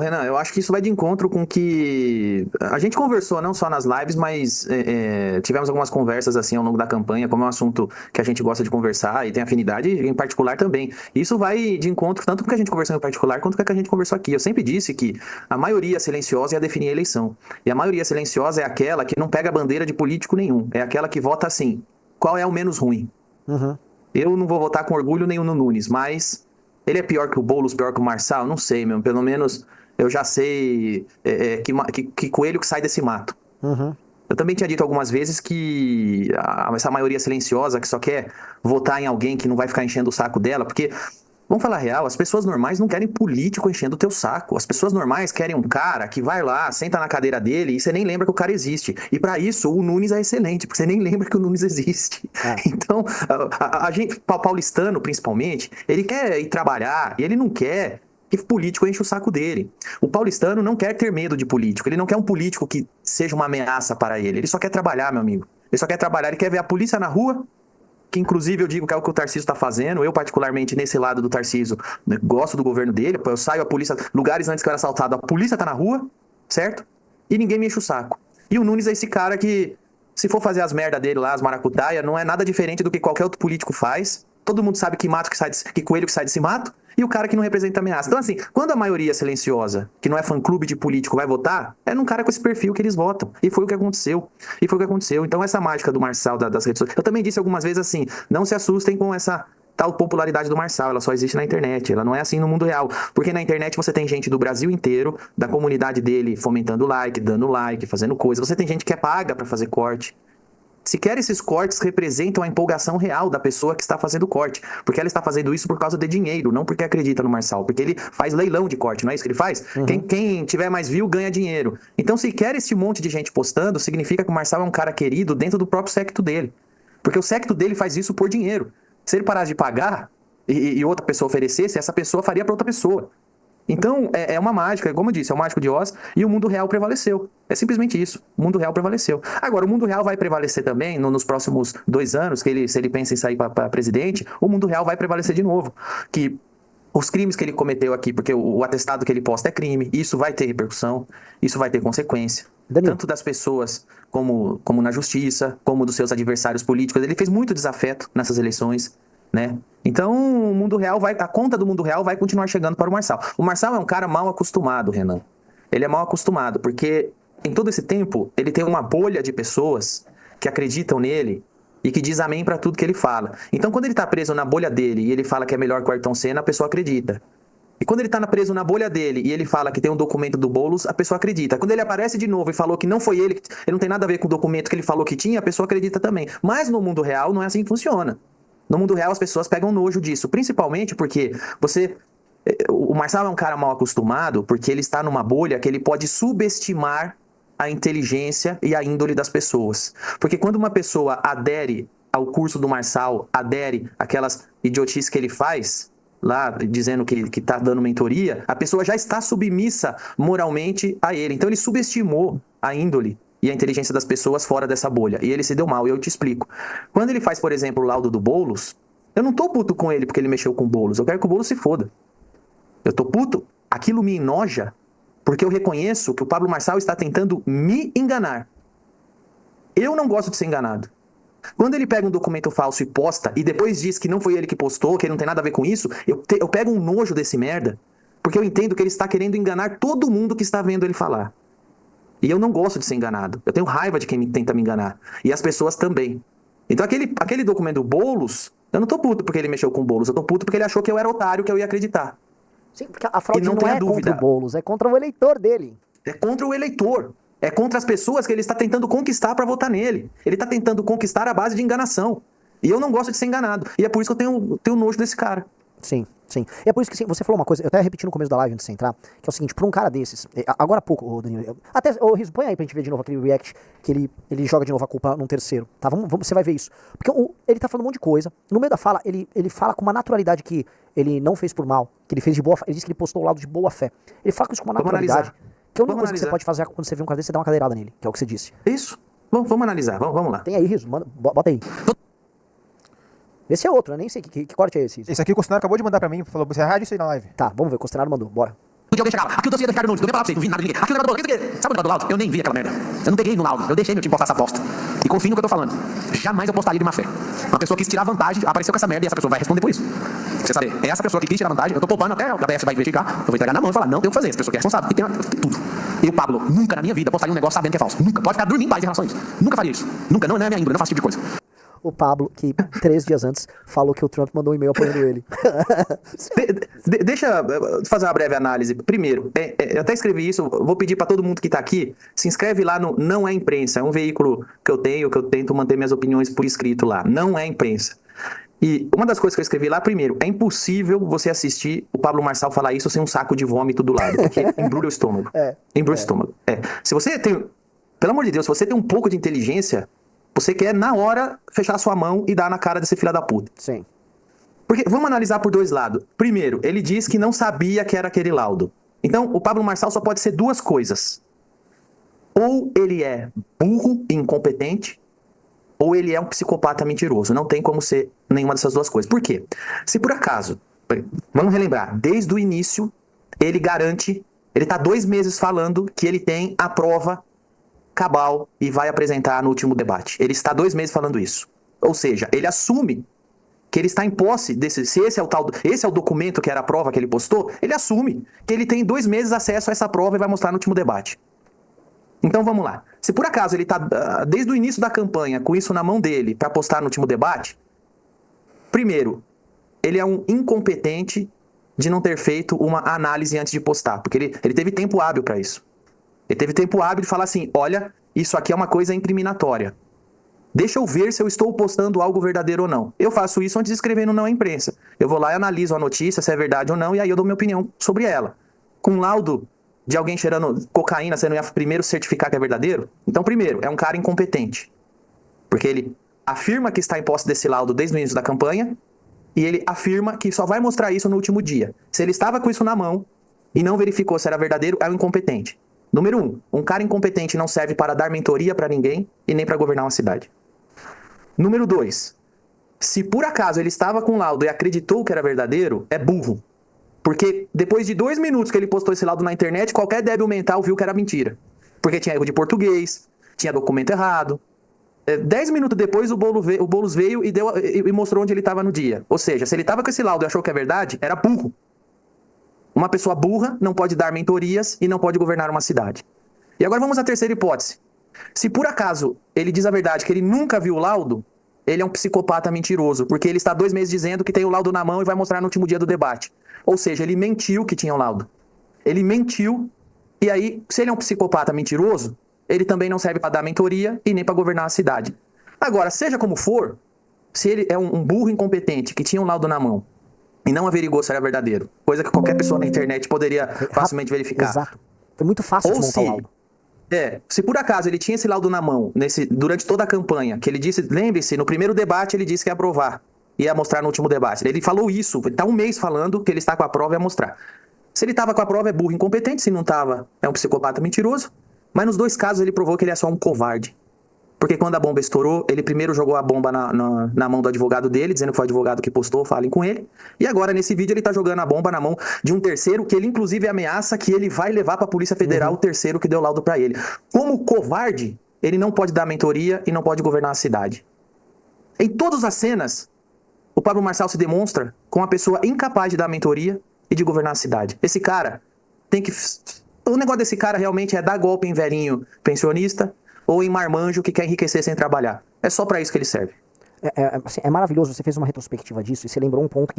Renan, eu acho que isso vai de encontro com que a gente conversou não só nas lives, mas tivemos algumas conversas assim ao longo da campanha, como é um assunto que a gente gosta de conversar e tem afinidade em particular também. Isso vai de encontro tanto com o que a gente conversou em particular quanto com o que a gente conversou aqui. Eu sempre disse que a maioria silenciosa ia definir a eleição. E a maioria silenciosa é aquela que não pega a bandeira de político nenhum. É aquela que vota assim: qual é o menos ruim? Uhum. Eu não vou votar com orgulho nenhum no Nunes, mas ele é pior que o Boulos, pior que o Marçal? Não sei, meu. Pelo menos eu já sei que coelho que sai desse mato. Uhum. Eu também tinha dito algumas vezes que essa maioria silenciosa que só quer votar em alguém que não vai ficar enchendo o saco dela, porque, vamos falar a real, as pessoas normais não querem político enchendo o teu saco. As pessoas normais querem um cara que vai lá, senta na cadeira dele e você nem lembra que o cara existe. E para isso, o Nunes é excelente, porque você nem lembra que o Nunes existe. É. Então, a gente, paulistano principalmente, ele quer ir trabalhar e ele não quer que político enche o saco dele. O paulistano não quer ter medo de político, ele não quer um político que seja uma ameaça para ele só quer trabalhar, meu amigo. Ele só quer trabalhar, ele quer ver a polícia na rua, que inclusive eu digo que é o que o Tarcísio está fazendo. Eu, particularmente, nesse lado do Tarcísio, né, gosto do governo dele. Eu saio, a polícia, lugares antes que eu era assaltado, a polícia tá na rua, certo? E ninguém me enche o saco. E o Nunes é esse cara que, se for fazer as merda dele lá, as maracutaia, não é nada diferente do que qualquer outro político faz. Todo mundo sabe que mato que sai que coelho que sai desse mato, e o cara que não representa ameaça. Então, assim, quando a maioria silenciosa, que não é fã-clube de político, vai votar, é num cara com esse perfil que eles votam. E foi o que aconteceu. E foi o que aconteceu. Então, essa mágica do Marçal, das redes sociais. Eu também disse algumas vezes assim: não se assustem com essa tal popularidade do Marçal, ela só existe na internet, ela não é assim no mundo real. Porque na internet você tem gente do Brasil inteiro, da comunidade dele, fomentando like, dando like, fazendo coisa. Você tem gente que é paga pra fazer corte. Sequer esses cortes representam a empolgação real da pessoa que está fazendo o corte. Porque ela está fazendo isso por causa de dinheiro, não porque acredita no Marçal. Porque ele faz leilão de corte, não é isso que ele faz? Uhum. Quem tiver mais view ganha dinheiro. Então, sequer esse monte de gente postando, significa que o Marçal é um cara querido dentro do próprio secto dele. Porque o secto dele faz isso por dinheiro. Se ele parasse de pagar e outra pessoa oferecesse, essa pessoa faria para outra pessoa. Então, é uma mágica, como eu disse, é o mágico de Oz, e o mundo real prevaleceu. É simplesmente isso. O mundo real prevaleceu. Agora, o mundo real vai prevalecer também nos próximos 2 anos, se ele pensa em sair para presidente, o mundo real vai prevalecer de novo. Que os crimes que ele cometeu aqui, porque o atestado que ele posta é crime, isso vai ter repercussão, isso vai ter consequência. Danilo, Tanto das pessoas como na justiça, como dos seus adversários políticos. Ele fez muito desafeto nessas eleições, né? Então, o mundo real a conta do mundo real vai continuar chegando para o Marçal. O Marçal é um cara mal acostumado, Renan. Ele é mal acostumado, porque em todo esse tempo ele tem uma bolha de pessoas que acreditam nele e que diz amém para tudo que ele fala. Então, quando ele tá preso na bolha dele e ele fala que é melhor que o Ayrton Senna, a pessoa acredita. E quando ele tá preso na bolha dele e ele fala que tem um documento do Boulos, a pessoa acredita. Quando ele aparece de novo e falou que não foi ele, que ele não tem nada a ver com o documento que ele falou que tinha, a pessoa acredita também. Mas no mundo real não é assim que funciona. No mundo real as pessoas pegam nojo disso, principalmente porque o Marçal é um cara mal acostumado porque ele está numa bolha que ele pode subestimar a inteligência e a índole das pessoas. Porque quando uma pessoa adere ao curso do Marçal, adere àquelas idiotices que ele faz, lá dizendo que está dando mentoria, a pessoa já está submissa moralmente a ele. Então ele subestimou a índole e a inteligência das pessoas fora dessa bolha. E ele se deu mal, e eu te explico. Quando ele faz, por exemplo, o laudo do Boulos, eu não tô puto com ele porque ele mexeu com o Boulos. Eu quero que o Boulos se foda. Eu tô puto. Aquilo me enoja porque eu reconheço que o Pablo Marçal está tentando me enganar. Eu não gosto de ser enganado. Quando ele pega um documento falso e posta, e depois diz que não foi ele que postou, que ele não tem nada a ver com isso, eu pego um nojo desse merda, porque eu entendo que ele está querendo enganar todo mundo que está vendo ele falar. E eu não gosto de ser enganado. Eu tenho raiva de quem tenta me enganar. E as pessoas também. Então aquele documento do Boulos, eu não tô puto porque ele mexeu com o Boulos, eu tô puto porque ele achou que eu era otário, que eu ia acreditar. sim, porque a E fraude não não tenha é contra o dúvida, Boulos, é contra o eleitor dele. é contra o eleitor. É contra as pessoas que ele está tentando conquistar para votar nele. Ele está tentando conquistar a base de enganação. E eu não gosto de ser enganado. E é por isso que eu tenho nojo desse cara. Sim, sim. E é por isso que sim, você falou uma coisa, eu até repeti no começo da live antes de você entrar, que é o seguinte, pra um cara desses, agora há pouco, ô Danilo, até, ô Riso, põe aí pra gente ver de novo aquele react, que ele joga de novo a culpa num terceiro, tá? Você vai ver isso. Porque ele tá falando um monte de coisa, no meio da fala, ele fala com uma naturalidade que ele não fez por mal, que ele fez de boa fé, ele disse que ele postou o lado de boa fé. Ele fala com isso com uma Vamos naturalidade, analisar. que a única Vamos coisa que você analisar. pode fazer quando você vê um cara desse, é dar uma cadeirada nele, que é o que você disse. Isso. Vamos analisar. Vamos lá. Tem aí, Riso, bota aí. Esse é outro, eu nem sei que corte é esse. Esse aqui o Bolsonaro acabou de mandar pra mim, falou, você é rádio isso aí na live. Tá, vamos ver, o Costenaro mandou, bora. dia alguém chegava, aqui o dossiê do Ricardo Nunes, não vem falar pra você, não vi nada de ninguém. Aqui o negócio do bolo, sabe o negócio do laudo? Eu nem vi aquela merda. Eu não peguei no laudo, eu deixei meu time postar essa aposta. E confio no que eu tô falando. Jamais eu postaria de má fé. Uma pessoa quis tirar vantagem, apareceu com essa merda e essa pessoa vai responder por isso. Você sabe, é essa pessoa que quis tirar vantagem, eu tô poupando até a BF vai investigar, eu vou entregar na mão e falar, não, tem o que fazer, essa pessoa que é responsável, e tem tudo. Eu, Pablo, nunca na minha vida postaria um negócio sabendo que é falso. Nunca. Pode ficar dormindo em paz em relação a isso. Nunca faria isso. Nunca, não é minha índole, não faço esse tipo de coisa. O Pablo, que 3 dias antes falou que o Trump mandou um e-mail apoiando ele. Deixa eu fazer uma breve análise. Primeiro, eu até escrevi isso, vou pedir para todo mundo que está aqui, se inscreve lá no Não é Imprensa, é um veículo que eu tenho, que eu tento manter minhas opiniões por escrito lá. Não é Imprensa. E uma das coisas que eu escrevi lá, primeiro, é impossível você assistir o Pablo Marçal falar isso sem um saco de vômito do lado, porque embrulha o estômago. Embrulha o estômago. Se você tem, pelo amor de Deus, se você tem um pouco de inteligência, você quer, na hora, fechar sua mão e dar na cara desse filho da puta. Sim. Porque, vamos analisar por dois lados. Primeiro, ele diz que não sabia que era aquele laudo. Então, o Pablo Marçal só pode ser duas coisas. Ou ele é burro e incompetente, ou ele é um psicopata mentiroso. Não tem como ser nenhuma dessas duas coisas. Por quê? Se por acaso, vamos relembrar, desde o início, ele garante, ele está 2 meses falando que ele tem a prova cabal e vai apresentar no último debate. Ele está 2 meses falando isso. Ou seja, ele assume que ele está em posse desse, se esse é o documento que era a prova que ele postou, ele assume que ele tem 2 meses acesso a essa prova e vai mostrar no último debate. Então vamos lá. Se por acaso ele está desde o início da campanha com isso na mão dele para postar no último debate, primeiro, ele é um incompetente de não ter feito uma análise antes de postar, porque ele teve tempo hábil para isso. Ele teve tempo hábil de falar assim, olha, isso aqui é uma coisa incriminatória. Deixa eu ver se eu estou postando algo verdadeiro ou não. Eu faço isso antes de escrever no Não é Imprensa. Eu vou lá e analiso a notícia, se é verdade ou não, e aí eu dou minha opinião sobre ela. Com laudo de alguém cheirando cocaína, você não ia primeiro certificar que é verdadeiro? Então, primeiro, é um cara incompetente. Porque ele afirma que está em posse desse laudo desde o início da campanha, e ele afirma que só vai mostrar isso no último dia. Se ele estava com isso na mão e não verificou se era verdadeiro, é um incompetente. Número 1, um cara incompetente não serve para dar mentoria para ninguém e nem para governar uma cidade. Número 2, se por acaso ele estava com o laudo e acreditou que era verdadeiro, é burro. Porque depois de 2 minutos que ele postou esse laudo na internet, qualquer débil mental viu que era mentira. Porque tinha erro de português, tinha documento errado. 10 minutos depois o Boulos veio e mostrou onde ele estava no dia. Ou seja, se ele estava com esse laudo e achou que é verdade, era burro. Uma pessoa burra não pode dar mentorias e não pode governar uma cidade. E agora vamos à terceira hipótese. Se por acaso ele diz a verdade que ele nunca viu o laudo, ele é um psicopata mentiroso, porque ele está 2 meses dizendo que tem o laudo na mão e vai mostrar no último dia do debate. Ou seja, ele mentiu que tinha o laudo. Ele mentiu, e aí, se ele é um psicopata mentiroso, ele também não serve para dar mentoria e nem para governar a cidade. Agora, seja como for, se ele é um burro incompetente que tinha um laudo na mão e não averigou se era verdadeiro, coisa que qualquer pessoa na internet poderia facilmente verificar. Exato. Foi muito fácil de montar o laudo. Se por acaso ele tinha esse laudo na mão durante toda a campanha, que ele disse, lembre-se, no primeiro debate ele disse que ia aprovar, ia mostrar no último debate. Ele falou isso, ele está 1 mês falando que ele está com a prova e ia mostrar. Se ele estava com a prova é burro incompetente, se não estava é um psicopata mentiroso, mas nos 2 casos ele provou que ele é só um covarde. Porque quando a bomba estourou, ele primeiro jogou a bomba na mão do advogado dele, dizendo que foi o advogado que postou, falem com ele. E agora, nesse vídeo, ele tá jogando a bomba na mão de um terceiro, que ele inclusive ameaça que ele vai levar pra Polícia Federal o terceiro que deu laudo pra ele. Como covarde, ele não pode dar mentoria e não pode governar a cidade. Em todas as cenas, o Pablo Marçal se demonstra como uma pessoa incapaz de dar mentoria e de governar a cidade. Esse cara tem que... O negócio desse cara realmente é dar golpe em velhinho pensionista ou em marmanjo que quer enriquecer sem trabalhar. É só pra isso que ele serve. Assim, é maravilhoso, você fez uma retrospectiva disso e você lembrou um ponto